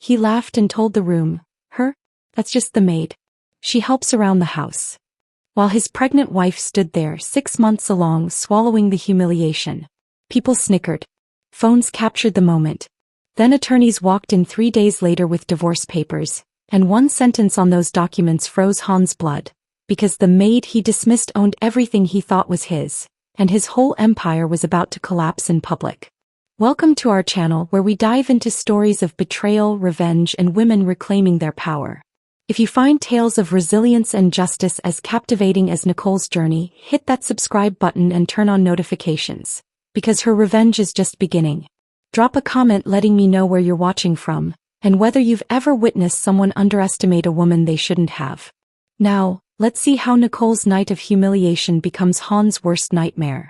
He laughed and told the room, "Her? That's just the maid. She helps around the house." While his pregnant wife stood there 6 months along swallowing the humiliation. People snickered. Phones captured the moment. Then attorneys walked in 3 days later with divorce papers, and one sentence on those documents froze Han's blood, because the maid he dismissed owned everything he thought was his, and his whole empire was about to collapse in public. Welcome to our channel where we dive into stories of betrayal, revenge, and women reclaiming their power. If you find tales of resilience and justice as captivating as Nicole's journey, hit that subscribe button and turn on notifications, because her revenge is just beginning. Drop a comment letting me know where you're watching from, and whether you've ever witnessed someone underestimate a woman they shouldn't have. Now, let's see how Nicole's night of humiliation becomes Han's worst nightmare.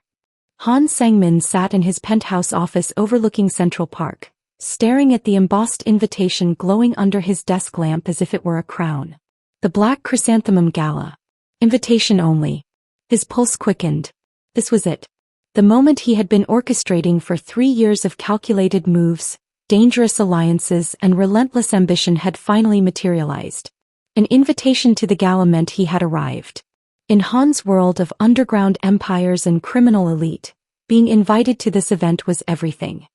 Han Sang-min sat in his penthouse office overlooking Central Park, staring at the embossed invitation glowing under his desk lamp as if it were a crown. The Black Chrysanthemum Gala. Invitation only. His pulse quickened. This was it. The moment he had been orchestrating for 3 years of calculated moves, dangerous alliances, and relentless ambition had finally materialized. An invitation to the gala meant he had arrived. In Han's world of underground empires and criminal elite, being invited to this event was everything.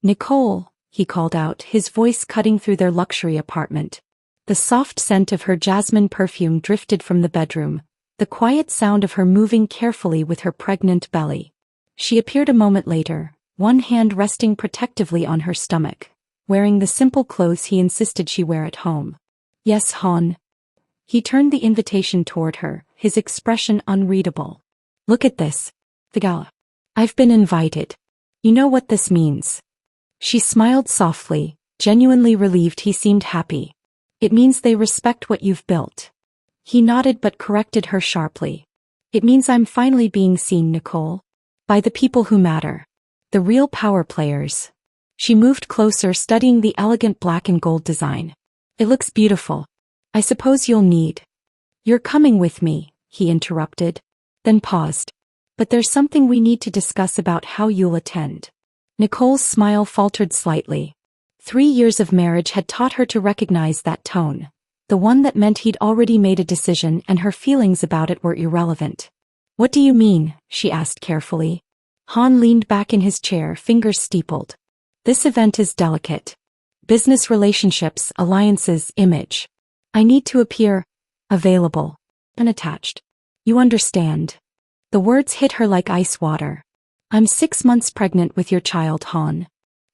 "Nicole," he called out, his voice cutting through their luxury apartment. The soft scent of her jasmine perfume drifted from the bedroom, the quiet sound of her moving carefully with her pregnant belly. She appeared a moment later, one hand resting protectively on her stomach, wearing the simple clothes he insisted she wear at home. "Yes, Han." He turned the invitation toward her, his expression unreadable. "Look at this. The gala. I've been invited. You know what this means." She smiled softly, genuinely relieved he seemed happy. "It means they respect what you've built." He nodded but corrected her sharply. "It means I'm finally being seen, Nicole. By the people who matter. The real power players." She moved closer, studying the elegant black and gold design. "It looks beautiful. I suppose you'll need—" "You're coming with me," he interrupted, then paused. "But there's something we need to discuss about how you'll attend." Nicole's smile faltered slightly. 3 years of marriage had taught her to recognize that tone, the one that meant he'd already made a decision and her feelings about it were irrelevant. "What do you mean?" she asked carefully. Han leaned back in his chair, fingers steepled. "This event is delicate. Business relationships, alliances, image. I need to appear available, unattached. You understand." The words hit her like ice water. "I'm 6 months pregnant with your child, Han.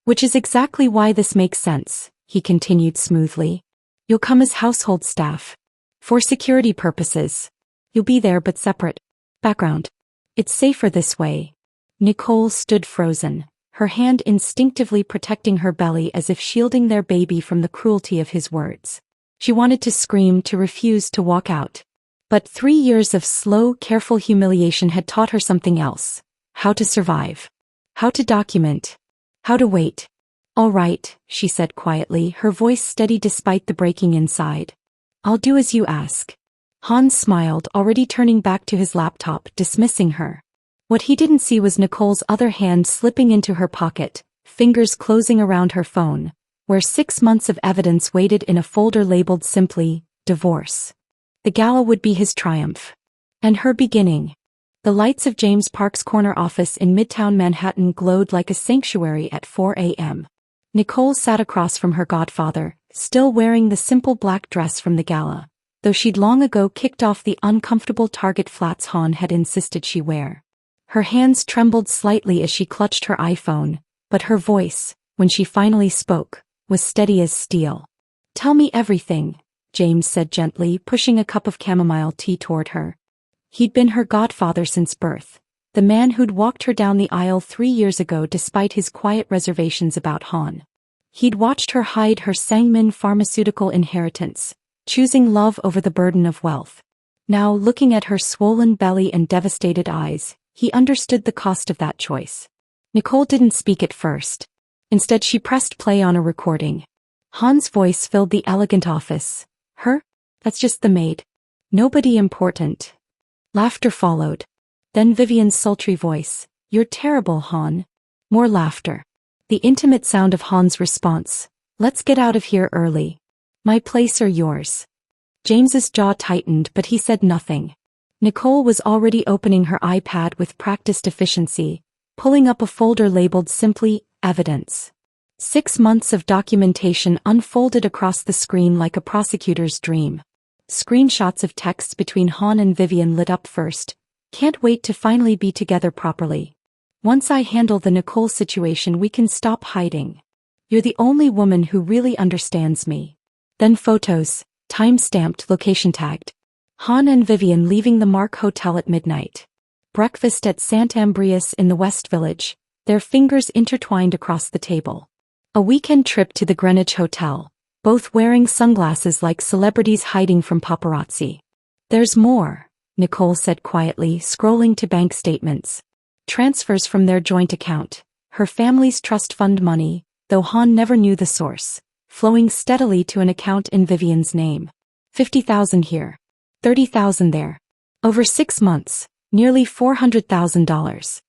Which is exactly why this makes sense," he continued smoothly. "You'll come as household staff. For security purposes. You'll be there but separate. Background. It's safer this way." Nicole stood frozen, her hand instinctively protecting her belly as if shielding their baby from the cruelty of his words. She wanted to scream, to refuse, to walk out. But 3 years of slow, careful humiliation had taught her something else. How to survive. How to document. How to wait. "All right," she said quietly, her voice steady despite the breaking inside. "I'll do as you ask." Han smiled, already turning back to his laptop, dismissing her. What he didn't see was Nicole's other hand slipping into her pocket, fingers closing around her phone, where 6 months of evidence waited in a folder labeled simply, "Divorce." The gala would be his triumph. And her beginning. The lights of James Park's corner office in Midtown Manhattan glowed like a sanctuary at 4 a.m. Nicole sat across from her godfather, still wearing the simple black dress from the gala, though she'd long ago kicked off the uncomfortable Target flats Han had insisted she wear. Her hands trembled slightly as she clutched her iPhone, but her voice, when she finally spoke, was steady as steel. "Tell me everything," James said gently, pushing a cup of chamomile tea toward her. He'd been her godfather since birth, the man who'd walked her down the aisle 3 years ago despite his quiet reservations about Han. He'd watched her hide her Sang-min pharmaceutical inheritance, choosing love over the burden of wealth. Now, looking at her swollen belly and devastated eyes, he understood the cost of that choice. Nicole didn't speak at first. Instead, she pressed play on a recording. Han's voice filled the elegant office. "Her? That's just the maid. Nobody important." Laughter followed. Then Vivian's sultry voice. "You're terrible, Han." More laughter. The intimate sound of Han's response. Let's get out of here early. My place or yours? James's jaw tightened, but he said nothing. Nicole was already opening her iPad with practiced efficiency, pulling up a folder labeled simply, Evidence. 6 months of documentation unfolded across the screen like a prosecutor's dream. Screenshots of texts between Han and Vivian lit up first. Can't wait to finally be together properly. Once I handle the Nicole situation, we can stop hiding. You're the only woman who really understands me. Then photos, time-stamped, location tagged. Han and Vivian leaving the Mark Hotel at midnight. Breakfast at St. Ambrius in the West Village, their fingers intertwined across the table. A weekend trip to the Greenwich Hotel, both wearing sunglasses like celebrities hiding from paparazzi. There's more, Nicole said quietly, scrolling to bank statements. Transfers from their joint account, her family's trust fund money, though Han never knew the source, flowing steadily to an account in Vivian's name. 50,000 here. 30,000 there. Over 6 months, nearly $400,000.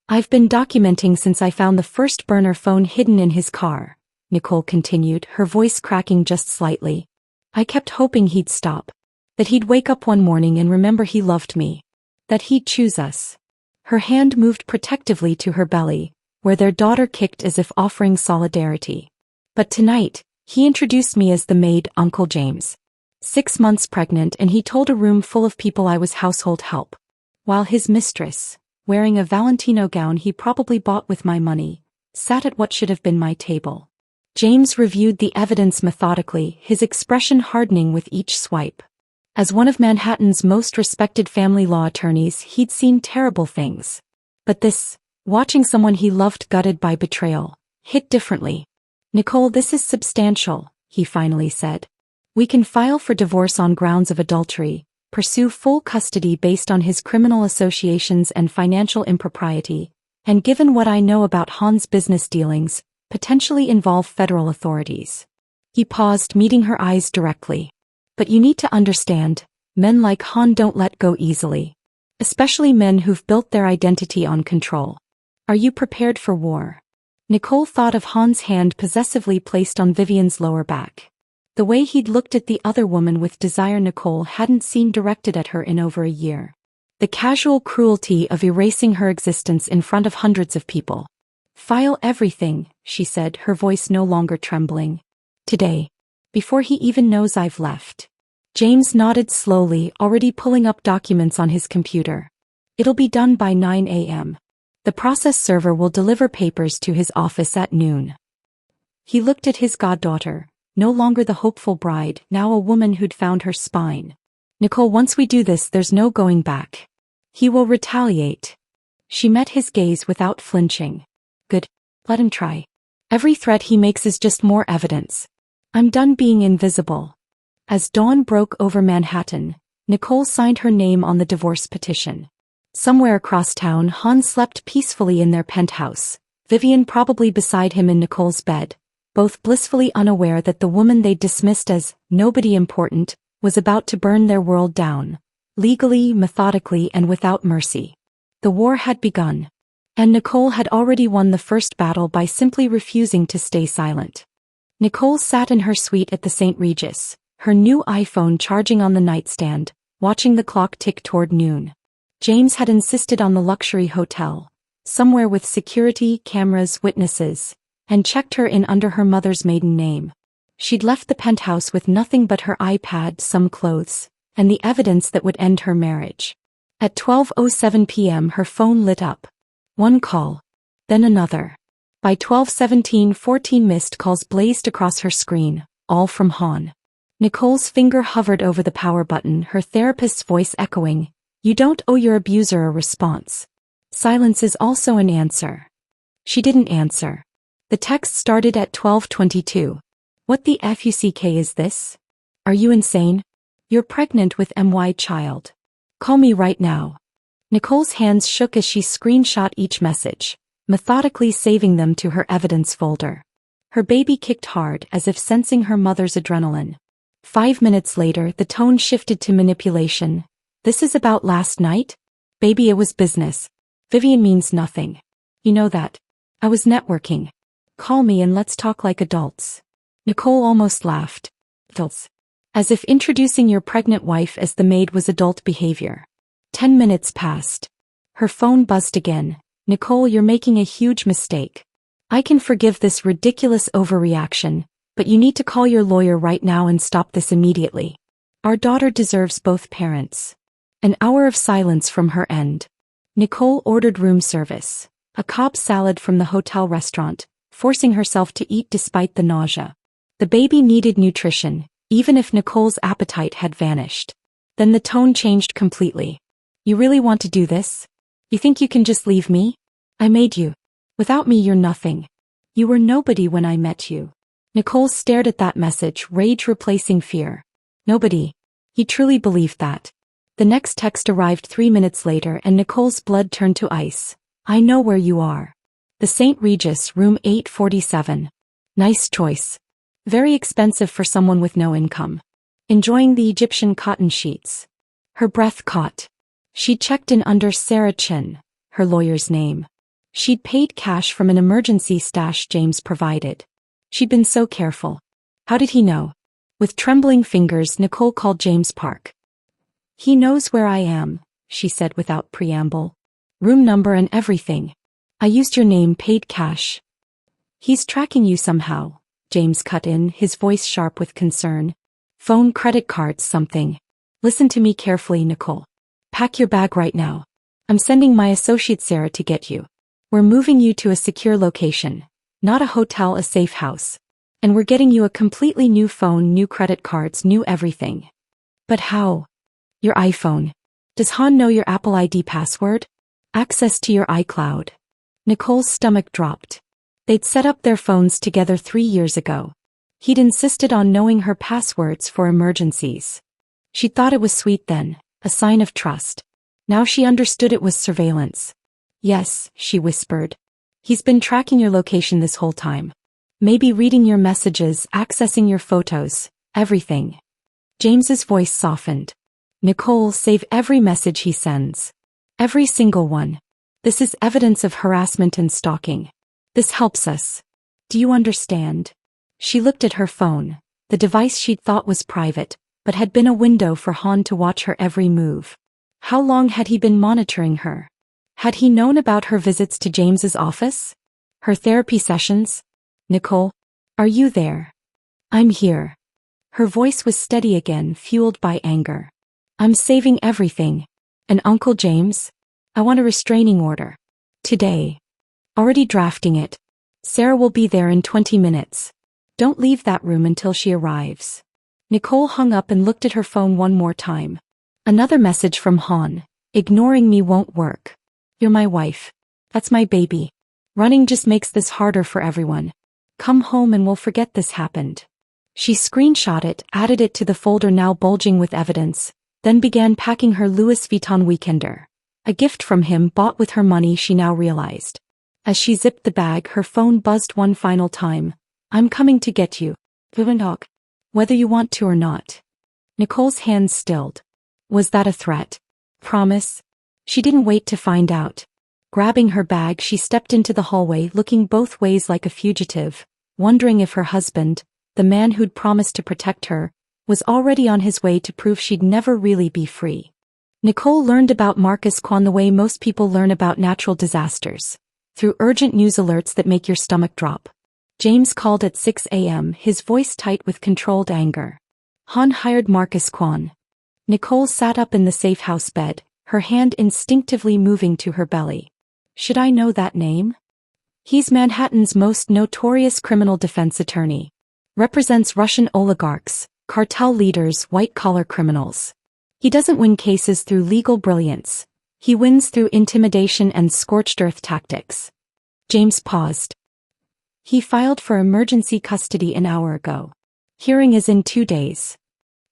I've been documenting since I found the first burner phone hidden in his car, Nicole continued, her voice cracking just slightly. I kept hoping he'd stop. That he'd wake up one morning and remember he loved me. That he'd choose us. Her hand moved protectively to her belly, where their daughter kicked as if offering solidarity. But tonight, he introduced me as the maid, Uncle James. 6 months pregnant, and he told a room full of people I was household help. While his mistress, wearing a Valentino gown he probably bought with my money, sat at what should have been my table. James reviewed the evidence methodically, his expression hardening with each swipe. As one of Manhattan's most respected family law attorneys, he'd seen terrible things. But this, watching someone he loved gutted by betrayal, hit differently. Nicole, this is substantial, he finally said. We can file for divorce on grounds of adultery, pursue full custody based on his criminal associations and financial impropriety, and given what I know about Han's business dealings, potentially involve federal authorities. He paused, meeting her eyes directly. But you need to understand, men like Han don't let go easily. Especially men who've built their identity on control. Are you prepared for war? Nicole thought of Han's hand possessively placed on Vivian's lower back. The way he'd looked at the other woman with desire Nicole hadn't seen directed at her in over a year. The casual cruelty of erasing her existence in front of hundreds of people. File everything, she said, her voice no longer trembling. Today. Before he even knows I've left. James nodded slowly, already pulling up documents on his computer. It'll be done by 9 a.m. The process server will deliver papers to his office at noon. He looked at his goddaughter, no longer the hopeful bride, now a woman who'd found her spine. Nicole, once we do this, there's no going back. He will retaliate. She met his gaze without flinching. Good. Let him try. Every threat he makes is just more evidence. I'm done being invisible. As dawn broke over Manhattan, Nicole signed her name on the divorce petition. Somewhere across town, Han slept peacefully in their penthouse, Vivian probably beside him in Nicole's bed, both blissfully unaware that the woman they'd dismissed as nobody important was about to burn their world down, legally, methodically, and without mercy. The war had begun. And Nicole had already won the first battle by simply refusing to stay silent. Nicole sat in her suite at the St. Regis, her new iPhone charging on the nightstand, watching the clock tick toward noon. James had insisted on the luxury hotel, somewhere with security, cameras, witnesses, and checked her in under her mother's maiden name. She'd left the penthouse with nothing but her iPad, some clothes, and the evidence that would end her marriage. At 12:07 p.m. her phone lit up. One call. Then another. By 12:17, 14 missed calls blazed across her screen, all from Han. Nicole's finger hovered over the power button, her therapist's voice echoing, "You don't owe your abuser a response. Silence is also an answer." She didn't answer. The text started at 12:22. What the fuck is this? Are you insane? You're pregnant with my child. Call me right now. Nicole's hands shook as she screenshot each message, methodically saving them to her evidence folder. Her baby kicked hard as if sensing her mother's adrenaline. 5 minutes later, the tone shifted to manipulation. This is about last night? Baby, it was business. Vivian means nothing. You know that. I was networking. Call me and let's talk like adults. Nicole almost laughed. Adults. As if introducing your pregnant wife as the maid was adult behavior. 10 minutes passed. Her phone buzzed again. Nicole, you're making a huge mistake. I can forgive this ridiculous overreaction, but you need to call your lawyer right now and stop this immediately. Our daughter deserves both parents. An hour of silence from her end. Nicole ordered room service, a Cobb salad from the hotel restaurant, forcing herself to eat despite the nausea. The baby needed nutrition, even if Nicole's appetite had vanished. Then the tone changed completely. You really want to do this? You think you can just leave me? I made you. Without me you're nothing. You were nobody when I met you. Nicole stared at that message, rage replacing fear. Nobody. He truly believed that. The next text arrived 3 minutes later and Nicole's blood turned to ice. I know where you are. The St. Regis, room 847. Nice choice. Very expensive for someone with no income. Enjoying the Egyptian cotton sheets. Her breath caught. She'd checked in under Sarah Chin, her lawyer's name. She'd paid cash from an emergency stash James provided. She'd been so careful. How did he know? With trembling fingers, Nicole called James Park. He knows where I am, she said without preamble. Room number and everything. I used your name, paid cash. He's tracking you somehow, James cut in, his voice sharp with concern. Phone, credit cards, something. Listen to me carefully, Nicole. Pack your bag right now. I'm sending my associate Sarah to get you. We're moving you to a secure location. Not a hotel, a safe house. And we're getting you a completely new phone, new credit cards, new everything. But how? Your iPhone. Does Han know your Apple ID password? Access to your iCloud. Nicole's stomach dropped. They'd set up their phones together 3 years ago. He'd insisted on knowing her passwords for emergencies. She thought it was sweet then, a sign of trust. Now she understood it was surveillance. Yes, she whispered. He's been tracking your location this whole time. Maybe reading your messages, accessing your photos, everything. James's voice softened. Nicole, save every message he sends. Every single one. This is evidence of harassment and stalking. This helps us. Do you understand? She looked at her phone, the device she'd thought was private, but had been a window for Han to watch her every move. How long had he been monitoring her? Had he known about her visits to James's office? Her therapy sessions? Nicole, are you there? I'm here. Her voice was steady again, fueled by anger. I'm saving everything. And Uncle James? I want a restraining order. Today. Already drafting it. Sarah will be there in 20 minutes. Don't leave that room until she arrives. Nicole hung up and looked at her phone one more time. Another message from Han. Ignoring me won't work. You're my wife. That's my baby. Running just makes this harder for everyone. Come home and we'll forget this happened. She screenshot it, added it to the folder now bulging with evidence, then began packing her Louis Vuitton weekender. A gift from him bought with her money, she now realized. As she zipped the bag, her phone buzzed one final time. I'm coming to get you. Vivendog. Whether you want to or not. Nicole's hands stilled. Was that a threat? Promise? She didn't wait to find out. Grabbing her bag, she stepped into the hallway, looking both ways like a fugitive, wondering if her husband, the man who'd promised to protect her, was already on his way to prove she'd never really be free. Nicole learned about Marcus Kwan the way most people learn about natural disasters, through urgent news alerts that make your stomach drop. James called at 6 a.m., his voice tight with controlled anger. Han hired Marcus Kwan. Nicole sat up in the safe house bed, her hand instinctively moving to her belly. Should I know that name? He's Manhattan's most notorious criminal defense attorney. Represents Russian oligarchs, cartel leaders, white-collar criminals. He doesn't win cases through legal brilliance. He wins through intimidation and scorched earth tactics. James paused. He filed for emergency custody an hour ago. Hearing is in 2 days.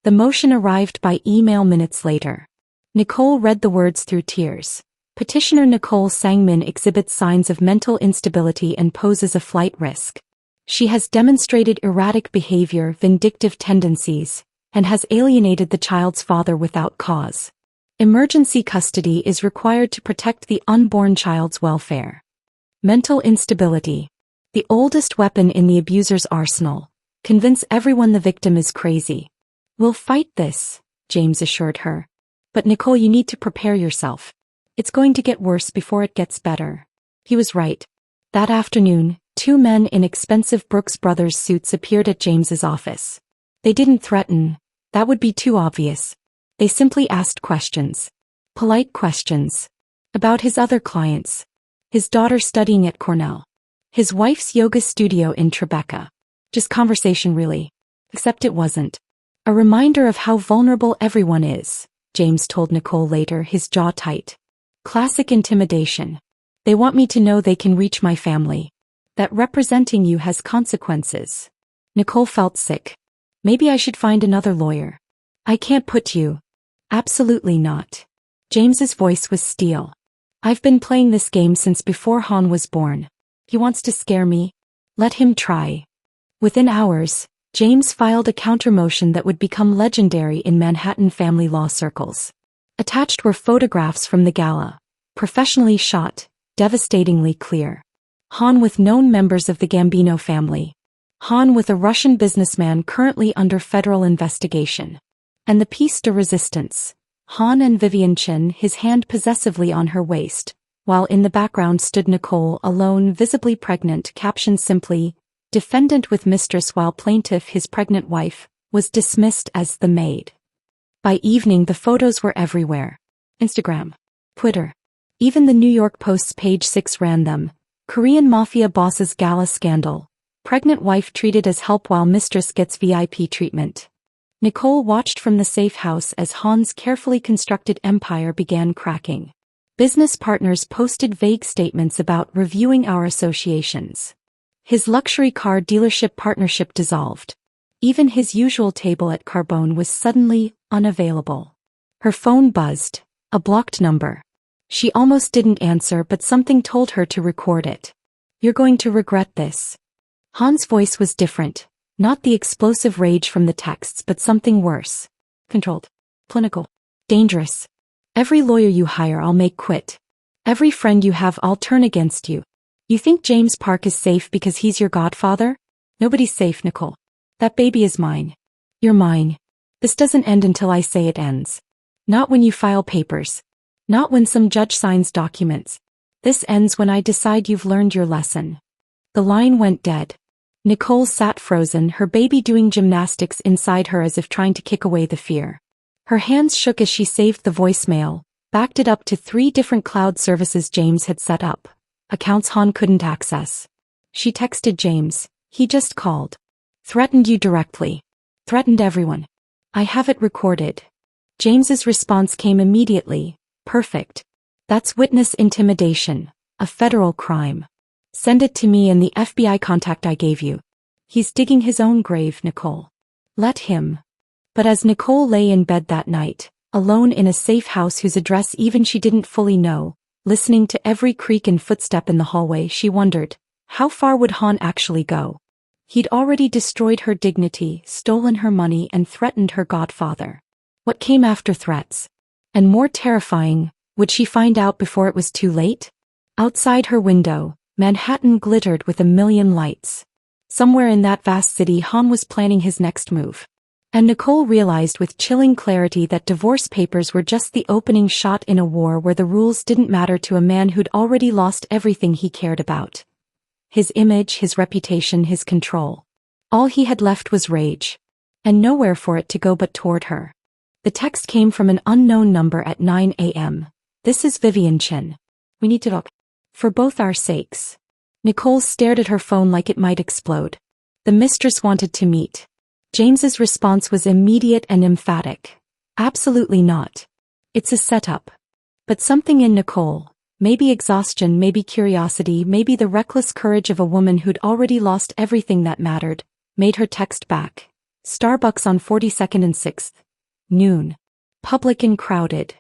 The motion arrived by email minutes later. Nicole read the words through tears. Petitioner Nicole Sangmin exhibits signs of mental instability and poses a flight risk. She has demonstrated erratic behavior, vindictive tendencies, and has alienated the child's father without cause. Emergency custody is required to protect the unborn child's welfare. Mental instability. The oldest weapon in the abuser's arsenal. Convince everyone the victim is crazy. We'll fight this, James assured her. But Nicole, you need to prepare yourself. It's going to get worse before it gets better. He was right. That afternoon, two men in expensive Brooks Brothers suits appeared at James's office. They didn't threaten. That would be too obvious. They simply asked questions. Polite questions. About his other clients. His daughter studying at Cornell. His wife's yoga studio in Tribeca. Just conversation really. Except it wasn't. A reminder of how vulnerable everyone is, James told Nicole later, his jaw tight. Classic intimidation. They want me to know they can reach my family. That representing you has consequences. Nicole felt sick. Maybe I should find another lawyer. I can't put you. Absolutely not. James's voice was steel. I've been playing this game since before Han was born. He wants to scare me. Let him try. Within hours, James filed a countermotion that would become legendary in Manhattan family law circles. Attached were photographs from the gala. Professionally shot, devastatingly clear. Han with known members of the Gambino family. Han with a Russian businessman currently under federal investigation. And the piece de resistance. Han and Vivian Chin, his hand possessively on her waist, while in the background stood Nicole, alone, visibly pregnant, captioned simply, "Defendant with mistress," while plaintiff, his pregnant wife, was dismissed as the maid. By evening the photos were everywhere. Instagram. Twitter. Even the New York Post's page 6 ran them. Korean Mafia boss's gala scandal. Pregnant wife treated as help while mistress gets VIP treatment. Nicole watched from the safe house as Han's carefully constructed empire began cracking. Business partners posted vague statements about reviewing our associations. His luxury car dealership partnership dissolved. Even his usual table at Carbone was suddenly unavailable. Her phone buzzed, a blocked number. She almost didn't answer, but something told her to record it. You're going to regret this. Han's voice was different. Not the explosive rage from the texts, but something worse. Controlled. Clinical. Dangerous. Every lawyer you hire I'll make quit. Every friend you have I'll turn against you. You think James Park is safe because he's your godfather? Nobody's safe, Nicole. That baby is mine. You're mine. This doesn't end until I say it ends. Not when you file papers. Not when some judge signs documents. This ends when I decide you've learned your lesson. The line went dead. Nicole sat frozen, her baby doing gymnastics inside her as if trying to kick away the fear. Her hands shook as she saved the voicemail, backed it up to 3 different cloud services James had set up. Accounts Han couldn't access. She texted James. He just called. Threatened you directly. Threatened everyone. I have it recorded. James's response came immediately. Perfect. That's witness intimidation. A federal crime. Send it to me and the FBI contact I gave you. He's digging his own grave, Nicole. Let him. But as Nicole lay in bed that night, alone in a safe house whose address even she didn't fully know, listening to every creak and footstep in the hallway, she wondered, how far would Han actually go? He'd already destroyed her dignity, stolen her money, and threatened her godfather. What came after threats? And more terrifying, would she find out before it was too late? Outside her window, Manhattan glittered with a million lights. Somewhere in that vast city Han was planning his next move. And Nicole realized with chilling clarity that divorce papers were just the opening shot in a war where the rules didn't matter to a man who'd already lost everything he cared about. His image, his reputation, his control. All he had left was rage. And nowhere for it to go but toward her. The text came from an unknown number at 9 a.m. This is Vivian Chin. We need to talk. For both our sakes. Nicole stared at her phone like it might explode. The mistress wanted to meet. James's response was immediate and emphatic. Absolutely not. It's a setup. But something in Nicole, maybe exhaustion, maybe curiosity, maybe the reckless courage of a woman who'd already lost everything that mattered, made her text back. Starbucks on 42nd and 6th. Noon. Public and crowded.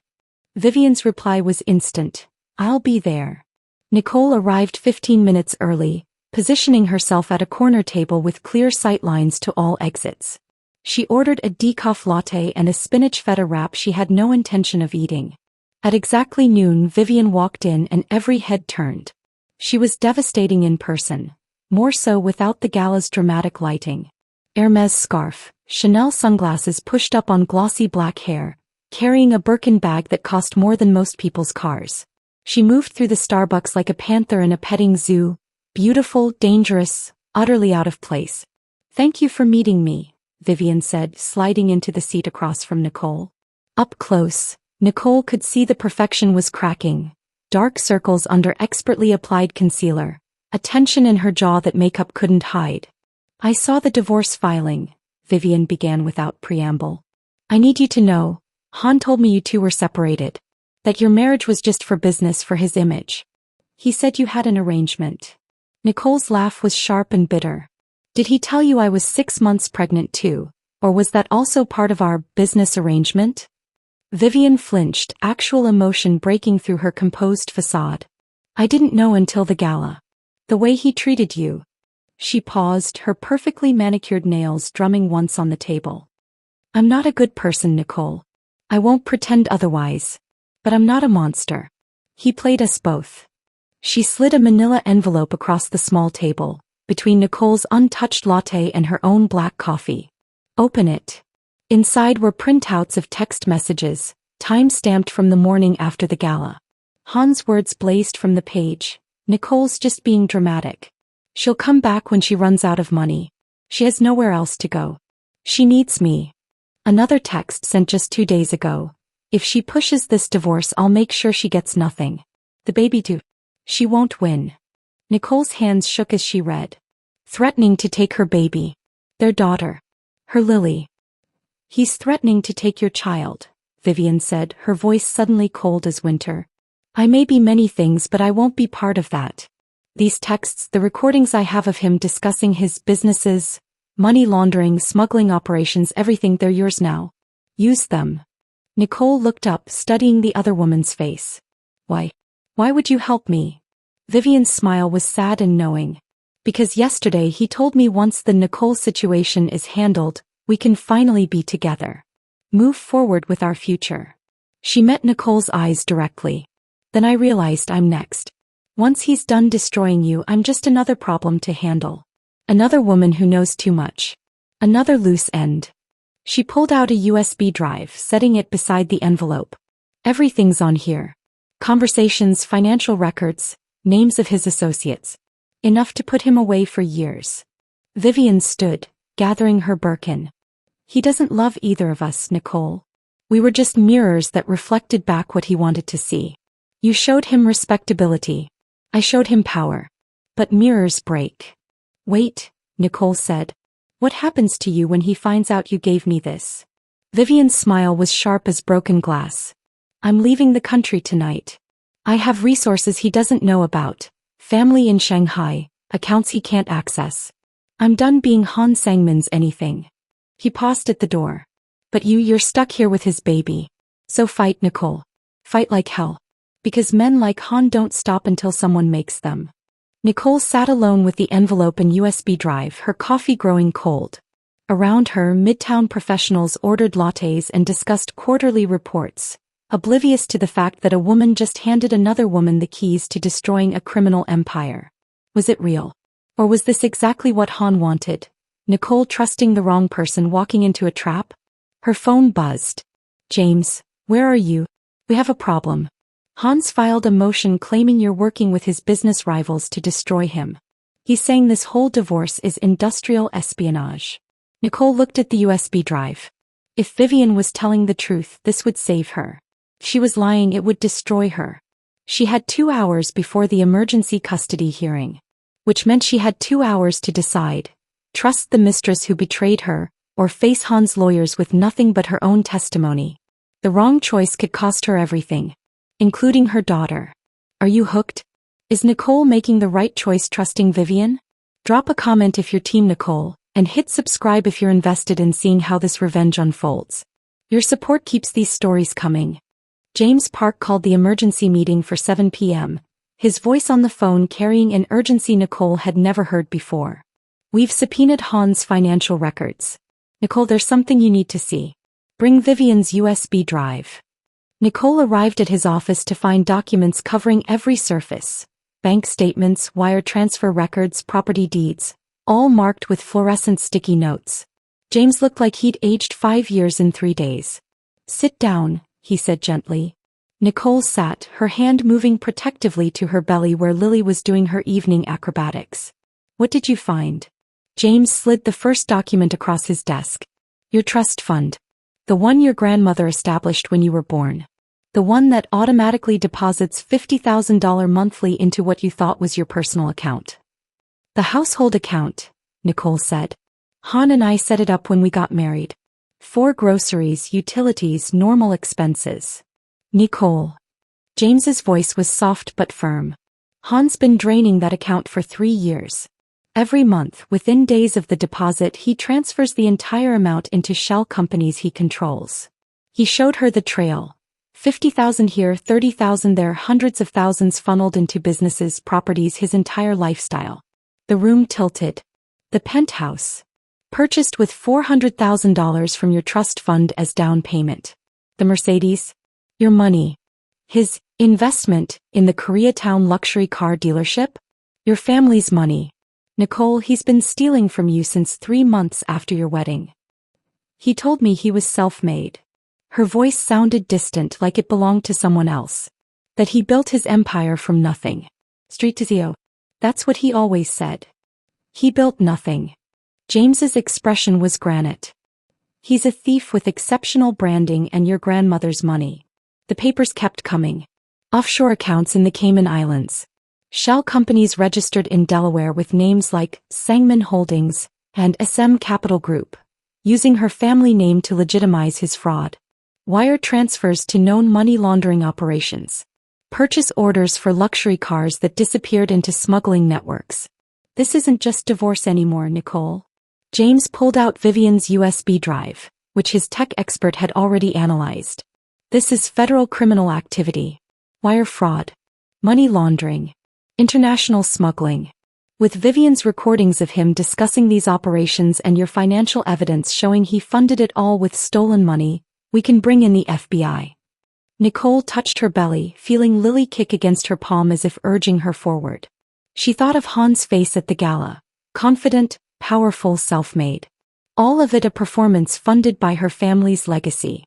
Vivian's reply was instant. I'll be there. Nicole arrived 15 minutes early, positioning herself at a corner table with clear sight lines to all exits. She ordered a decaf latte and a spinach feta wrap she had no intention of eating. At exactly noon, Vivian walked in and every head turned. She was devastating in person, more so without the gala's dramatic lighting. Hermes scarf, Chanel sunglasses pushed up on glossy black hair, carrying a Birkin bag that cost more than most people's cars. She moved through the Starbucks like a panther in a petting zoo, beautiful, dangerous, utterly out of place. "Thank you for meeting me," Vivian said, sliding into the seat across from Nicole. Up close, Nicole could see the perfection was cracking, dark circles under expertly applied concealer, a tension in her jaw that makeup couldn't hide. "I saw the divorce filing," Vivian began without preamble. "I need you to know, Han told me you two were separated. That your marriage was just for business, for his image. He said you had an arrangement." Nicole's laugh was sharp and bitter. "Did he tell you I was 6 months pregnant too, or was that also part of our business arrangement?" Vivian flinched, actual emotion breaking through her composed facade. "I didn't know until the gala. The way he treated you." She paused, her perfectly manicured nails drumming once on the table. "I'm not a good person, Nicole. I won't pretend otherwise. But I'm not a monster. He played us both." She slid a manila envelope across the small table, between Nicole's untouched latte and her own black coffee. "Open it." Inside were printouts of text messages, time-stamped from the morning after the gala. Han's words blazed from the page. "Nicole's just being dramatic. She'll come back when she runs out of money. She has nowhere else to go. She needs me." Another text sent just 2 days ago. "If she pushes this divorce, I'll make sure she gets nothing. The baby too. She won't win." Nicole's hands shook as she read. "Threatening to take her baby. Their daughter. Her Lily." "He's threatening to take your child," Vivian said, her voice suddenly cold as winter. "I may be many things, but I won't be part of that. These texts, the recordings I have of him discussing his businesses, money laundering, smuggling operations, everything, they're yours now. Use them." Nicole looked up, studying the other woman's face. "Why? Why would you help me?" Vivian's smile was sad and knowing. "Because yesterday he told me once the Nicole situation is handled, we can finally be together. Move forward with our future." She met Nicole's eyes directly. "Then I realized I'm next. Once he's done destroying you, I'm just another problem to handle. Another woman who knows too much. Another loose end." She pulled out a USB drive, setting it beside the envelope. "Everything's on here. Conversations, financial records, names of his associates. Enough to put him away for years." Vivian stood, gathering her Birkin. "He doesn't love either of us, Nicole. We were just mirrors that reflected back what he wanted to see. You showed him respectability. I showed him power. But mirrors break." "Wait," Nicole said. "What happens to you when he finds out you gave me this?" Vivian's smile was sharp as broken glass. "I'm leaving the country tonight. I have resources he doesn't know about, family in Shanghai, accounts he can't access. I'm done being Han Sangmin's anything." He paused at the door. "But you're stuck here with his baby. So fight, Nicole. Fight like hell. Because men like Han don't stop until someone makes them." Nicole sat alone with the envelope and USB drive, her coffee growing cold. Around her, midtown professionals ordered lattes and discussed quarterly reports, oblivious to the fact that a woman just handed another woman the keys to destroying a criminal empire. Was it real? Or was this exactly what Han wanted? Nicole trusting the wrong person, walking into a trap? Her phone buzzed. "James, where are you? We have a problem. Han's filed a motion claiming you're working with his business rivals to destroy him. He's saying this whole divorce is industrial espionage." Nicole looked at the USB drive. If Vivian was telling the truth, this would save her. If she was lying, it would destroy her. She had 2 hours before the emergency custody hearing. Which meant she had 2 hours to decide. Trust the mistress who betrayed her, or face Han's lawyers with nothing but her own testimony. The wrong choice could cost her everything, including her daughter. Are you hooked? Is Nicole making the right choice trusting Vivian? Drop a comment if you're Team Nicole, and hit subscribe if you're invested in seeing how this revenge unfolds. Your support keeps these stories coming. James Park called the emergency meeting for 7 p.m., his voice on the phone carrying an urgency Nicole had never heard before. "We've subpoenaed Han's financial records. Nicole, there's something you need to see. Bring Vivian's USB drive." Nicole arrived at his office to find documents covering every surface. Bank statements, wire transfer records, property deeds. all marked with fluorescent sticky notes. James looked like he'd aged 5 years in 3 days. "Sit down," he said gently. Nicole sat, her hand moving protectively to her belly where Lily was doing her evening acrobatics. "What did you find?" James slid the first document across his desk. "Your trust fund. The one your grandmother established when you were born. The one that automatically deposits $50,000 monthly into what you thought was your personal account." "The household account," Nicole said. "Han and I set it up when we got married. For groceries, utilities, normal expenses." "Nicole." James's voice was soft but firm. "Han's been draining that account for 3 years. Every month, within days of the deposit, he transfers the entire amount into shell companies he controls." He showed her the trail. 50,000 here, 30,000 there, hundreds of thousands funneled into businesses, properties, his entire lifestyle. The room tilted. "The penthouse. Purchased with $400,000 from your trust fund as down payment. The Mercedes. Your money. His investment in the Koreatown luxury car dealership. Your family's money. Nicole, he's been stealing from you since 3 months after your wedding. He told me he was self-made." Her voice sounded distant, like it belonged to someone else. "That he built his empire from nothing. Street to zero. That's what he always said. He built nothing." James's expression was granite. "He's a thief with exceptional branding and your grandmother's money." The papers kept coming. Offshore accounts in the Cayman Islands. Shell companies registered in Delaware with names like Sangman Holdings and SM Capital Group, using her family name to legitimize his fraud. Wire transfers to known money laundering operations. Purchase orders for luxury cars that disappeared into smuggling networks. "This isn't just divorce anymore, Nicole." James pulled out Vivian's USB drive, which his tech expert had already analyzed. "This is federal criminal activity. Wire fraud. Money laundering. International smuggling. With Vivian's recordings of him discussing these operations and your financial evidence showing he funded it all with stolen money, we can bring in the FBI." Nicole touched her belly, feeling Lily kick against her palm as if urging her forward. She thought of Han's face at the gala. Confident, powerful, self-made. All of it a performance funded by her family's legacy.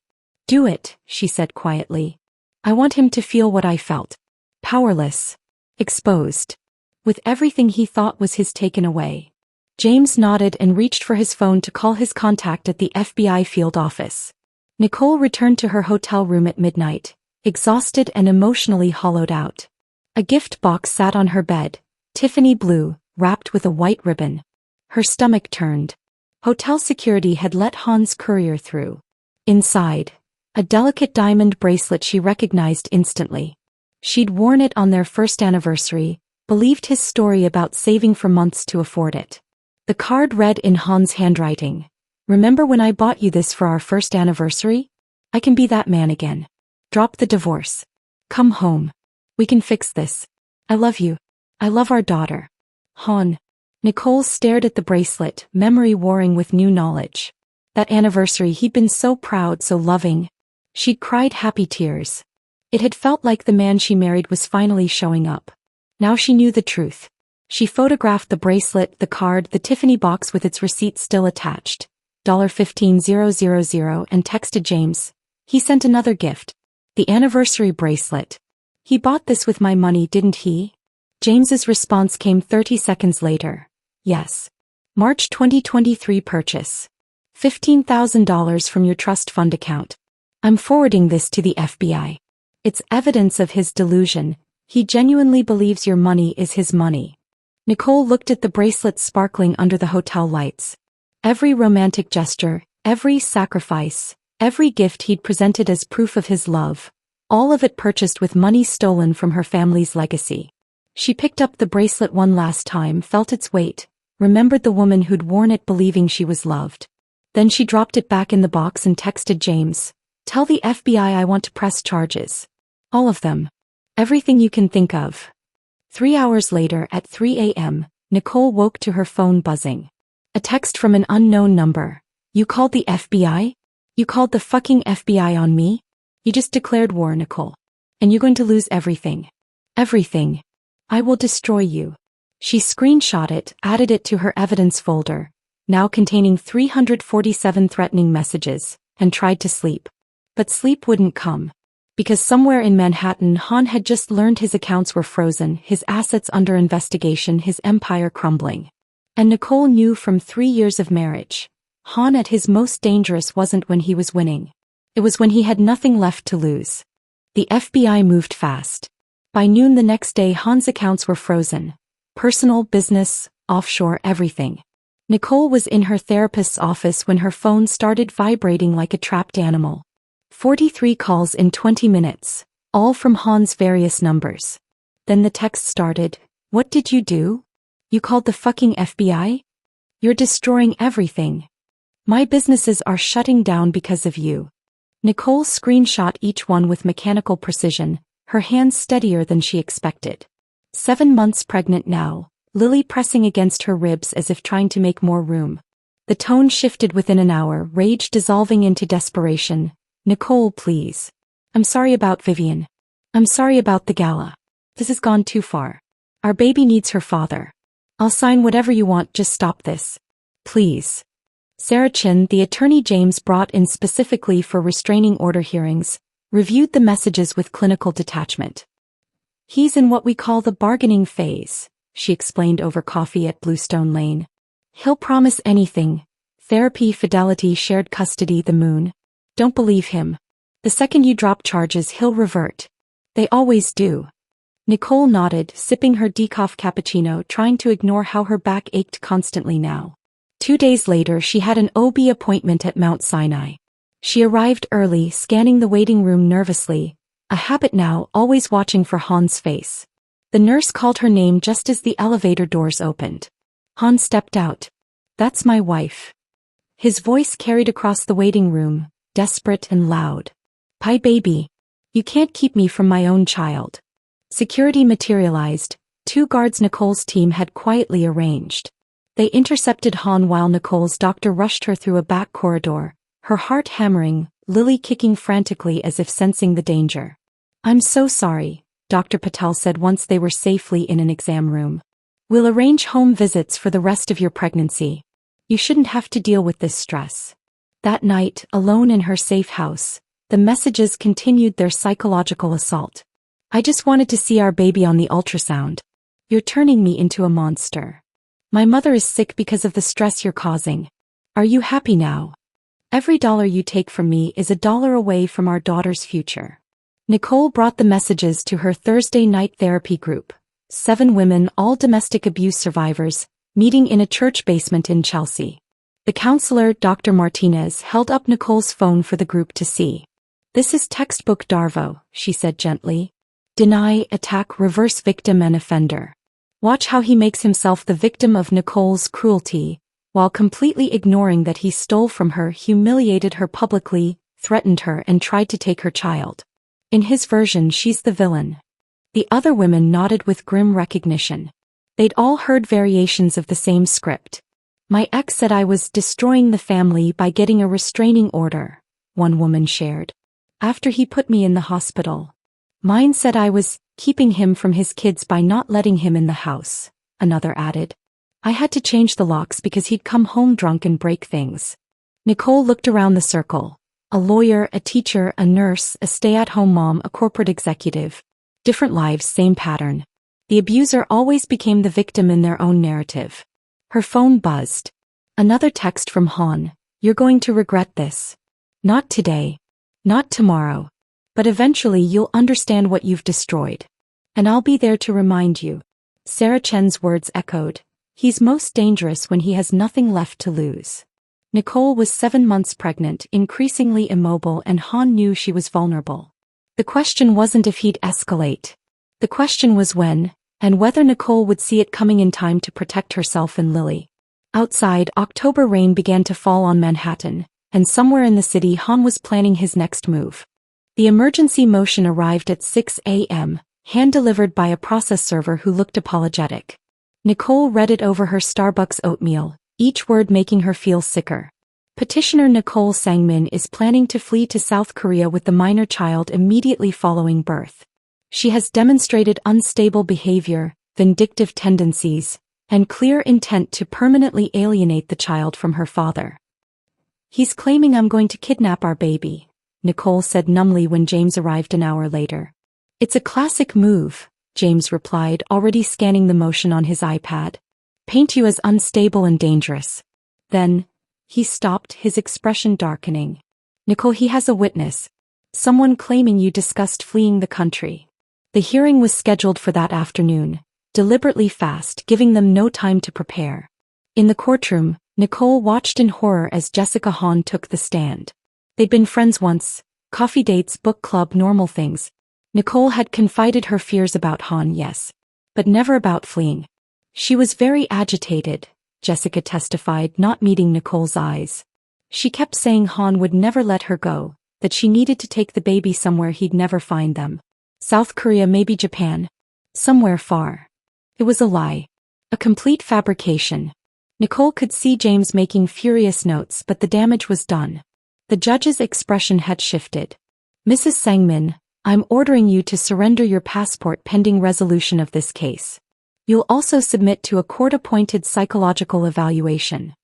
"Do it," she said quietly. "I want him to feel what I felt. Powerless. Exposed. With everything he thought was his taken away." James nodded and reached for his phone to call his contact at the FBI field office. Nicole returned to her hotel room at midnight, exhausted and emotionally hollowed out. A gift box sat on her bed, Tiffany blue, wrapped with a white ribbon. Her stomach turned. Hotel security had let Han's courier through. Inside, a delicate diamond bracelet she recognized instantly. She'd worn it on their first anniversary, believed his story about saving for months to afford it. The card read in Han's handwriting. "Remember when I bought you this for our first anniversary? I can be that man again. Drop the divorce. Come home. We can fix this. I love you. I love our daughter. Han." Nicole stared at the bracelet, memory warring with new knowledge. That anniversary he'd been so proud, so loving. She'd cried happy tears. It had felt like the man she married was finally showing up. Now she knew the truth. She photographed the bracelet, the card, the Tiffany box with its receipt still attached. $15,000 and texted James. He sent another gift. The anniversary bracelet. "He bought this with my money, didn't he?" James's response came 30 seconds later. "Yes. March 2023 purchase. $15,000 from your trust fund account. I'm forwarding this to the FBI. It's evidence of his delusion. He genuinely believes your money is his money." Nicole looked at the bracelet sparkling under the hotel lights. Every romantic gesture, every sacrifice, every gift he'd presented as proof of his love, all of it purchased with money stolen from her family's legacy. She picked up the bracelet one last time, felt its weight, remembered the woman who'd worn it believing she was loved. Then she dropped it back in the box and texted James. "Tell the FBI I want to press charges. All of them. Everything you can think of." 3 hours later at 3 a.m., Nicole woke to her phone buzzing. A text from an unknown number. "You called the FBI? You called the fucking FBI on me? You just declared war, Nicole. And you're going to lose everything. Everything. I will destroy you. She screenshot it, added it to her evidence folder, now containing 347 threatening messages, and tried to sleep. But sleep wouldn't come. Because somewhere in Manhattan, Han had just learned his accounts were frozen, his assets under investigation, his empire crumbling. And Nicole knew from 3 years of marriage, Han at his most dangerous wasn't when he was winning. It was when he had nothing left to lose. The FBI moved fast. By noon the next day, Han's accounts were frozen. Personal, business, offshore, everything. Nicole was in her therapist's office when her phone started vibrating like a trapped animal. 43 calls in 20 minutes, all from Han's various numbers. Then the text started. What did you do? You called the fucking FBI? You're destroying everything. My businesses are shutting down because of you. Nicole screenshot each one with mechanical precision, her hands steadier than she expected. 7 months pregnant now, Lily pressing against her ribs as if trying to make more room. The tone shifted within an hour, rage dissolving into desperation. Nicole, please. I'm sorry about Vivian. I'm sorry about the gala. This has gone too far. Our baby needs her father. I'll sign whatever you want, just stop this. Please. Sarah Chin, the attorney James brought in specifically for restraining order hearings, reviewed the messages with clinical detachment. He's in what we call the bargaining phase, she explained over coffee at Bluestone Lane. He'll promise anything. Therapy, fidelity, shared custody, the moon. Don't believe him. The second you drop charges, he'll revert. They always do. Nicole nodded, sipping her decaf cappuccino, trying to ignore how her back ached constantly now. 2 days later, she had an OB appointment at Mount Sinai. She arrived early, scanning the waiting room nervously, a habit now, always watching for Han's face. The nurse called her name just as the elevator doors opened. Han stepped out. That's my wife. His voice carried across the waiting room, desperate and loud. Pie baby. You can't keep me from my own child. Security materialized. 2 guards Nicole's team had quietly arranged. They intercepted Han while Nicole's doctor rushed her through a back corridor, her heart hammering, Lily kicking frantically as if sensing the danger. I'm so sorry, Dr. Patel said once they were safely in an exam room. We'll arrange home visits for the rest of your pregnancy. You shouldn't have to deal with this stress. That night, alone in her safe house, the messages continued their psychological assault. I just wanted to see our baby on the ultrasound. You're turning me into a monster. My mother is sick because of the stress you're causing. Are you happy now? Every dollar you take from me is a dollar away from our daughter's future. Nicole brought the messages to her Thursday night therapy group. 7 women, all domestic abuse survivors, meeting in a church basement in Chelsea. The counselor, Dr. Martinez, held up Nicole's phone for the group to see. This is textbook Darvo, she said gently. Deny, attack, reverse victim and offender. Watch how he makes himself the victim of Nicole's cruelty, while completely ignoring that he stole from her, humiliated her publicly, threatened her and tried to take her child. In his version, she's the villain. The other women nodded with grim recognition. They'd all heard variations of the same script. My ex said I was destroying the family by getting a restraining order, one woman shared. After he put me in the hospital. Mine said I was keeping him from his kids by not letting him in the house, another added. I had to change the locks because he'd come home drunk and break things. Nicole looked around the circle. A lawyer, a teacher, a nurse, a stay-at-home mom, a corporate executive. Different lives, same pattern. The abuser always became the victim in their own narrative. Her phone buzzed. Another text from Han. You're going to regret this. Not today. Not tomorrow. But eventually you'll understand what you've destroyed. And I'll be there to remind you. Sarah Chen's words echoed. He's most dangerous when he has nothing left to lose. Nicole was 7 months pregnant, increasingly immobile, and Han knew she was vulnerable. The question wasn't if he'd escalate. The question was when, and whether Nicole would see it coming in time to protect herself and Lily. Outside, October rain began to fall on Manhattan, and somewhere in the city Han was planning his next move. The emergency motion arrived at 6 a.m., hand-delivered by a process server who looked apologetic. Nicole read it over her Starbucks oatmeal, each word making her feel sicker. Petitioner Nicole Sangmin is planning to flee to South Korea with the minor child immediately following birth. She has demonstrated unstable behavior, vindictive tendencies, and clear intent to permanently alienate the child from her father. "He's claiming I'm going to kidnap our baby," Nicole said numbly when James arrived an hour later. "It's a classic move," James replied, already scanning the motion on his iPad. "Paint you as unstable and dangerous." Then, he stopped, his expression darkening. "Nicole, he has a witness. Someone claiming you discussed fleeing the country." The hearing was scheduled for that afternoon, deliberately fast, giving them no time to prepare. In the courtroom, Nicole watched in horror as Jessica Hahn took the stand. They'd been friends once, coffee dates, book club, normal things. Nicole had confided her fears about Hahn, yes, but never about fleeing. She was very agitated, Jessica testified, not meeting Nicole's eyes. She kept saying Hahn would never let her go, that she needed to take the baby somewhere he'd never find them. South Korea, maybe Japan. Somewhere far. It was a lie. A complete fabrication. Nicole could see James making furious notes, but the damage was done. The judge's expression had shifted. "Mrs. Sangmin, I'm ordering you to surrender your passport pending resolution of this case. You'll also submit to a court-appointed psychological evaluation."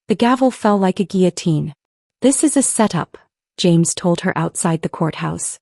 The gavel fell like a guillotine. "This is a setup," James told her outside the courthouse.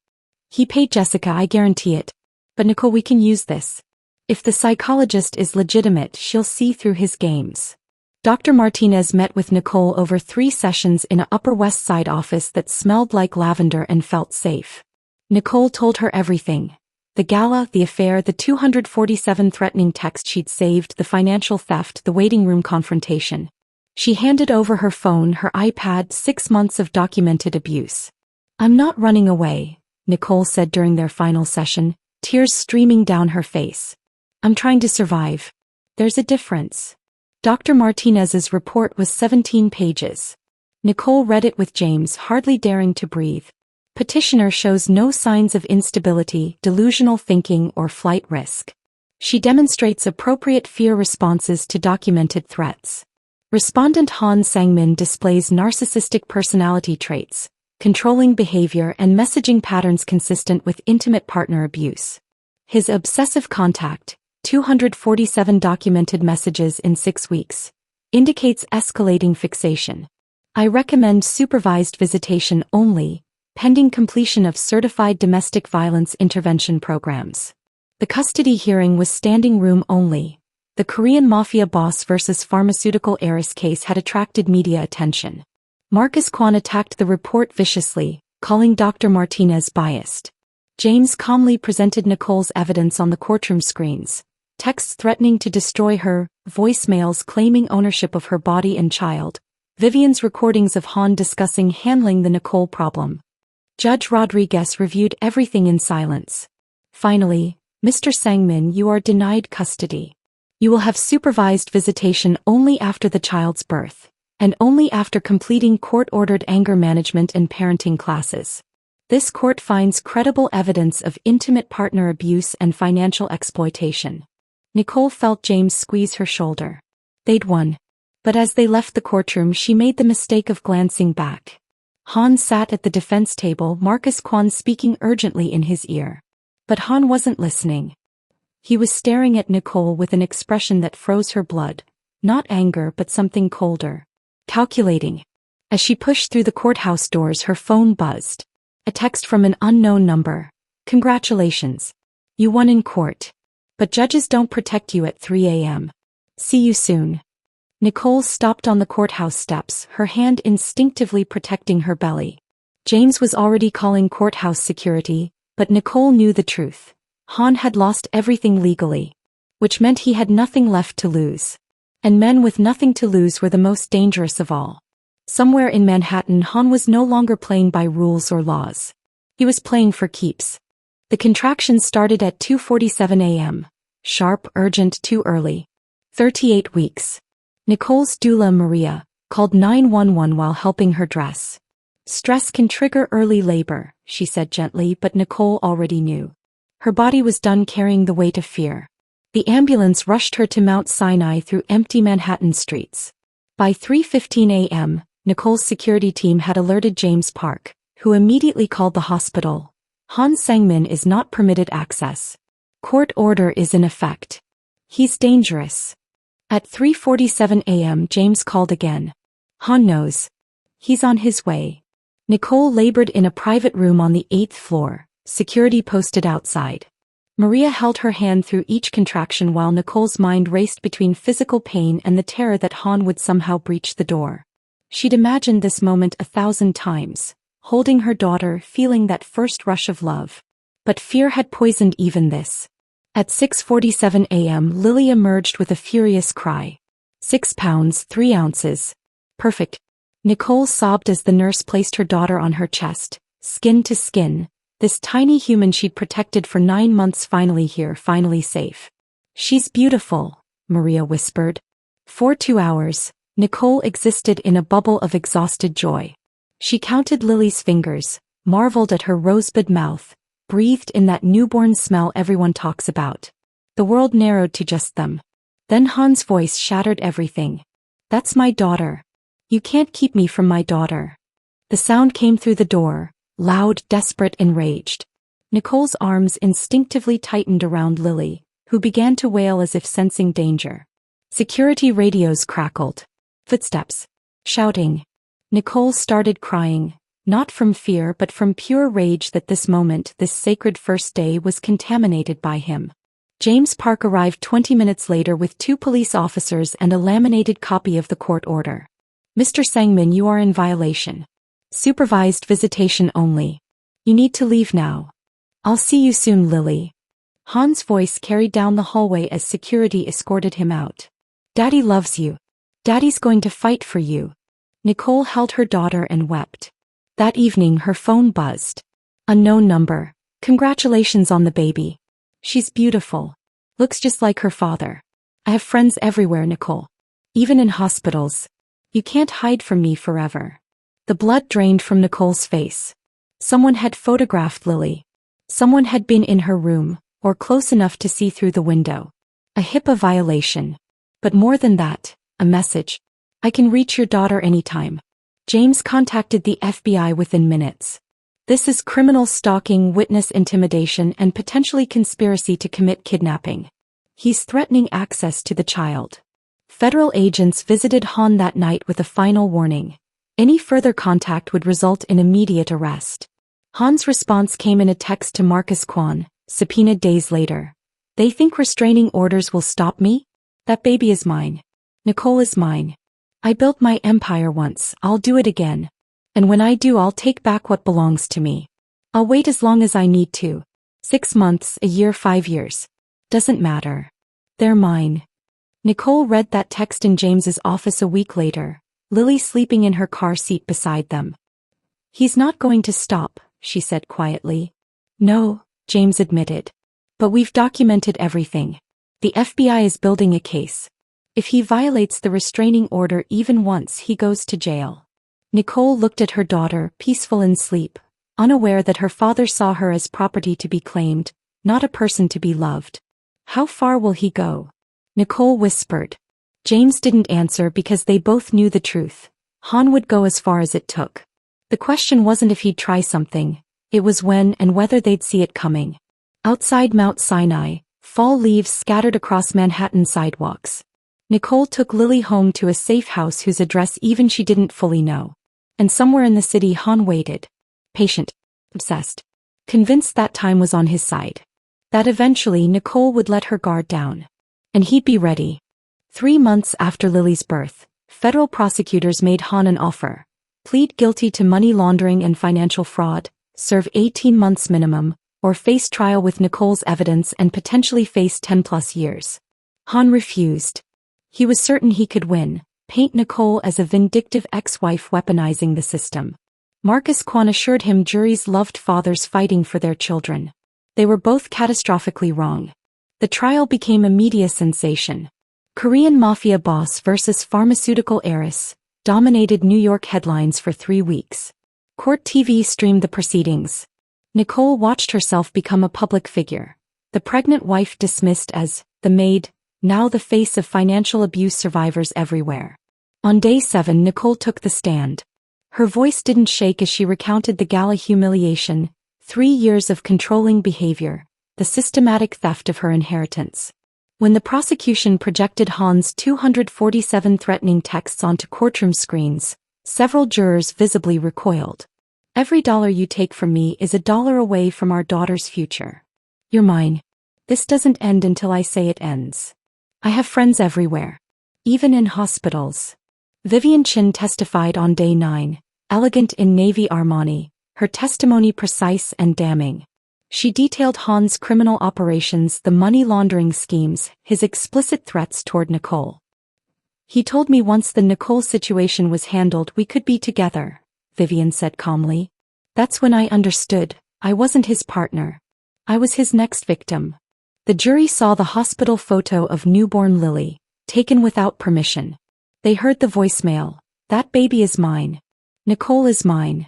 "He paid Jessica, I guarantee it. But Nicole, we can use this. If the psychologist is legitimate, she'll see through his games." Dr. Martinez met with Nicole over 3 sessions in an Upper West Side office that smelled like lavender and felt safe. Nicole told her everything. The gala, the affair, the 247 threatening texts she'd saved, the financial theft, the waiting room confrontation. She handed over her phone, her iPad, 6 months of documented abuse. "I'm not running away," Nicole said during their final session, tears streaming down her face. "I'm trying to survive. There's a difference." Dr. Martinez's report was 17 pages. Nicole read it with James, hardly daring to breathe. Petitioner shows no signs of instability, delusional thinking, or flight risk. She demonstrates appropriate fear responses to documented threats. Respondent Han Sang-min displays narcissistic personality traits, controlling behavior and messaging patterns consistent with intimate partner abuse. His obsessive contact, 247 documented messages in 6 weeks, indicates escalating fixation. "I recommend supervised visitation only, pending completion of certified domestic violence intervention programs." The custody hearing was standing room only. The Korean Mafia boss versus pharmaceutical heiress case had attracted media attention. Marcus Kwan attacked the report viciously, calling Dr. Martinez biased. James calmly presented Nicole's evidence on the courtroom screens. Texts threatening to destroy her, voicemails claiming ownership of her body and child, Vivian's recordings of Han discussing handling the Nicole problem. Judge Rodriguez reviewed everything in silence. Finally, "Mr. Sang-min, you are denied custody. You will have supervised visitation only after the child's birth, and only after completing court-ordered anger management and parenting classes. This court finds credible evidence of intimate partner abuse and financial exploitation." Nicole felt James squeeze her shoulder. They'd won. But as they left the courtroom, she made the mistake of glancing back. Han sat at the defense table, Marcus Kwan speaking urgently in his ear. But Han wasn't listening. He was staring at Nicole with an expression that froze her blood. Not anger, but something colder. Calculating. As she pushed through the courthouse doors, her phone buzzed. A text from an unknown number. "Congratulations. You won in court. But judges don't protect you at 3 a.m. See you soon." Nicole stopped on the courthouse steps, her hand instinctively protecting her belly. James was already calling courthouse security, but Nicole knew the truth. Han had lost everything legally, which meant he had nothing left to lose. And men with nothing to lose were the most dangerous of all. Somewhere in Manhattan, Han was no longer playing by rules or laws. He was playing for keeps. The contractions started at 2:47 a.m. Sharp, urgent, too early. 38 weeks. Nicole's doula, Maria, called 911 while helping her dress. "Stress can trigger early labor," she said gently, but Nicole already knew. Her body was done carrying the weight of fear. The ambulance rushed her to Mount Sinai through empty Manhattan streets. By 3:15 a.m., Nicole's security team had alerted James Park, who immediately called the hospital. "Han Sang-min is not permitted access. Court order is in effect. He's dangerous. At 3:47 a.m. James called again. Han knows. He's on his way. Nicole labored in a private room on the 8th floor, security posted outside. Maria held her hand through each contraction while Nicole's mind raced between physical pain and the terror that Han would somehow breach the door. She'd imagined this moment 1,000 times, holding her daughter, feeling that first rush of love. But fear had poisoned even this. At 6:47 a.m. Lily emerged with a furious cry. 6 pounds 3 ounces. Perfect. Nicole sobbed as the nurse placed her daughter on her chest, skin to skin. This tiny human she'd protected for 9 months finally here, finally safe. She's beautiful, Maria whispered. For 2 hours, Nicole existed in a bubble of exhausted joy. She counted Lily's fingers, marveled at her rosebud mouth, breathed in that newborn smell everyone talks about. The world narrowed to just them. Then Han's voice shattered everything. That's my daughter. You can't keep me from my daughter. The sound came through the door, loud, desperate, enraged. Nicole's arms instinctively tightened around Lily, who began to wail as if sensing danger. Security radios crackled. Footsteps. Shouting. Nicole started crying, not from fear but from pure rage that this moment, this sacred first day, was contaminated by him. James Park arrived 20 minutes later with 2 police officers and a laminated copy of the court order. Mr. Sangmin, you are in violation. Supervised visitation only. You need to leave now. I'll see you soon, Lily. Han's voice carried down the hallway as security escorted him out. Daddy loves you. Daddy's going to fight for you. Nicole held her daughter and wept. That evening her phone buzzed. Unknown number. Congratulations on the baby. She's beautiful. Looks just like her father. I have friends everywhere, Nicole. Even in hospitals. You can't hide from me forever. The blood drained from Nicole's face. Someone had photographed Lily. Someone had been in her room, or close enough to see through the window. A HIPAA violation. But more than that, a message. I can reach your daughter anytime. James contacted the FBI within minutes. This is criminal stalking, witness intimidation, and potentially conspiracy to commit kidnapping. He's threatening access to the child. Federal agents visited Han that night with a final warning. Any further contact would result in immediate arrest. Han's response came in a text to Marcus Kwan, subpoenaed days later. They think restraining orders will stop me? That baby is mine. Nicole is mine. I built my empire once, I'll do it again. And when I do, I'll take back what belongs to me. I'll wait as long as I need to. 6 months, a year, 5 years. Doesn't matter. They're mine. Nicole read that text in James's office a week later, Lily sleeping in her car seat beside them. He's not going to stop, she said quietly. No, James admitted. But we've documented everything. The FBI is building a case. If he violates the restraining order even once, he goes to jail. Nicole looked at her daughter, peaceful in sleep, unaware that her father saw her as property to be claimed, not a person to be loved. How far will he go? Nicole whispered. James didn't answer because they both knew the truth. Han would go as far as it took. The question wasn't if he'd try something, it was when and whether they'd see it coming. Outside Mount Sinai, fall leaves scattered across Manhattan sidewalks. Nicole took Lily home to a safe house whose address even she didn't fully know. And somewhere in the city Han waited. Patient. Obsessed. Convinced that time was on his side. That eventually Nicole would let her guard down. And he'd be ready. 3 months after Lily's birth, federal prosecutors made Han an offer. Plead guilty to money laundering and financial fraud, serve 18 months minimum, or face trial with Nicole's evidence and potentially face 10+ years. Han refused. He was certain he could win, paint Nicole as a vindictive ex-wife weaponizing the system. Marcus Kwan assured him juries loved fathers fighting for their children. They were both catastrophically wrong. The trial became a media sensation. Korean Mafia boss versus pharmaceutical heiress dominated New York headlines for 3 weeks. Court TV streamed the proceedings. Nicole watched herself become a public figure. The pregnant wife dismissed as the Maid, now the face of financial abuse survivors everywhere. On day 7, Nicole took the stand. Her voice didn't shake as she recounted the Gala humiliation, 3 years of controlling behavior, the systematic theft of her inheritance. When the prosecution projected Han's 247 threatening texts onto courtroom screens, several jurors visibly recoiled. "Every dollar you take from me is a dollar away from our daughter's future. You're mine. This doesn't end until I say it ends. I have friends everywhere. Even in hospitals." Vivian Chin testified on day 9, elegant in navy Armani, her testimony precise and damning. She detailed Han's criminal operations, the money laundering schemes, his explicit threats toward Nicole. "He told me once the Nicole situation was handled we could be together," Vivian said calmly. "That's when I understood, I wasn't his partner. I was his next victim." The jury saw the hospital photo of newborn Lily, taken without permission. They heard the voicemail, "That baby is mine. Nicole is mine."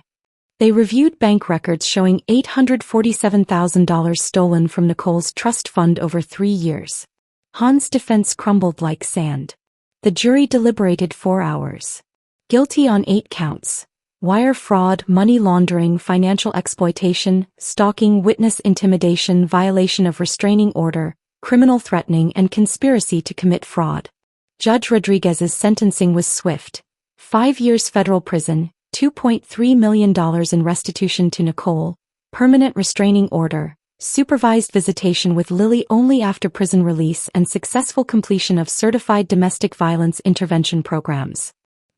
They reviewed bank records showing $847,000 stolen from Nicole's trust fund over 3 years. Han's defense crumbled like sand. The jury deliberated 4 hours. Guilty on 8 counts: wire fraud, money laundering, financial exploitation, stalking, witness intimidation, violation of restraining order, criminal threatening, and conspiracy to commit fraud. Judge Rodriguez's sentencing was swift: 5 years federal prison, $2.3 million in restitution to Nicole, permanent restraining order, supervised visitation with Lily only after prison release, and successful completion of certified domestic violence intervention programs.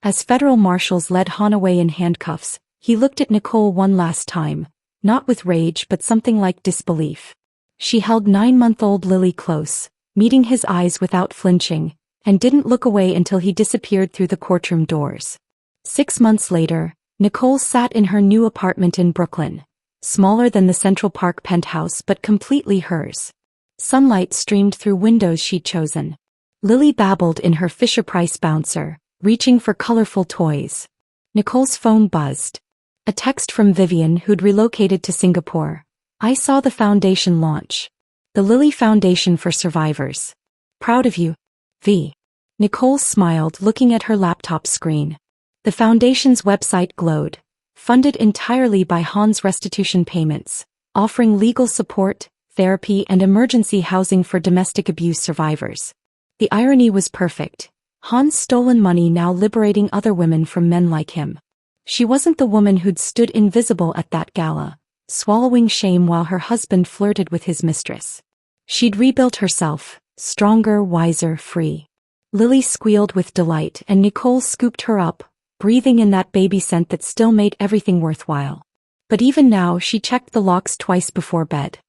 As federal marshals led Han away in handcuffs, he looked at Nicole one last time, not with rage but something like disbelief. She held 9-month-old Lily close, meeting his eyes without flinching, and didn't look away until he disappeared through the courtroom doors. 6 months later, Nicole sat in her new apartment in Brooklyn, smaller than the Central Park penthouse but completely hers. Sunlight streamed through windows she'd chosen. Lily babbled in her Fisher-Price bouncer, reaching for colorful toys. Nicole's phone buzzed. A text from Vivian, who'd relocated to Singapore. "I saw the foundation launch. The Lily Foundation for Survivors. Proud of you, V." Nicole smiled, looking at her laptop screen. The foundation's website glowed, funded entirely by Han's restitution payments, offering legal support, therapy, and emergency housing for domestic abuse survivors. The irony was perfect. Han's stolen money now liberating other women from men like him. She wasn't the woman who'd stood invisible at that gala, swallowing shame while her husband flirted with his mistress. She'd rebuilt herself, stronger, wiser, free. Lily squealed with delight, and Nicole scooped her up, breathing in that baby scent that still made everything worthwhile. But even now she checked the locks twice before bed.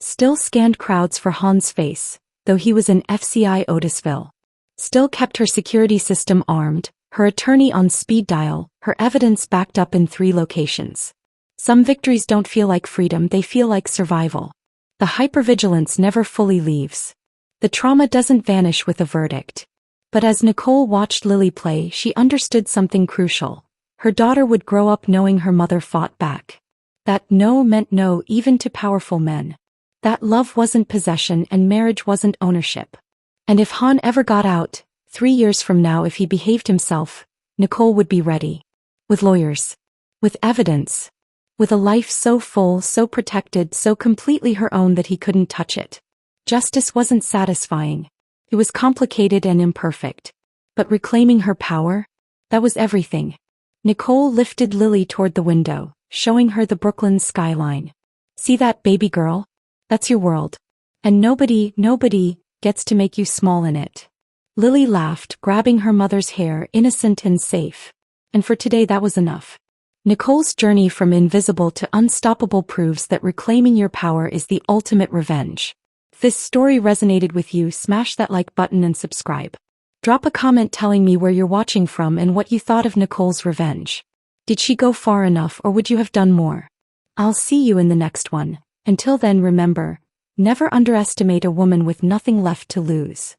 Still scanned crowds for Han's face, though he was in FCI Otisville. Still kept her security system armed, her attorney on speed dial, her evidence backed up in 3 locations. Some victories don't feel like freedom, they feel like survival. The hypervigilance never fully leaves. The trauma doesn't vanish with a verdict. But as Nicole watched Lily play, she understood something crucial. Her daughter would grow up knowing her mother fought back. That no meant no even to powerful men. That love wasn't possession and marriage wasn't ownership. And if Han ever got out, 3 years from now, if he behaved himself, Nicole would be ready. With lawyers. With evidence. With a life so full, so protected, so completely her own that he couldn't touch it. Justice wasn't satisfying. It was complicated and imperfect. But reclaiming her power? That was everything. Nicole lifted Lily toward the window, showing her the Brooklyn skyline. "See that, baby girl? That's your world. And nobody gets to make you small in it." Lily laughed, grabbing her mother's hair, innocent and safe. And for today that was enough. Nicole's journey from invisible to unstoppable proves that reclaiming your power is the ultimate revenge. If this story resonated with you, smash that like button and subscribe. Drop a comment telling me where you're watching from and what you thought of Nicole's revenge. Did she go far enough, or would you have done more? I'll see you in the next one. Until then, remember, never underestimate a woman with nothing left to lose.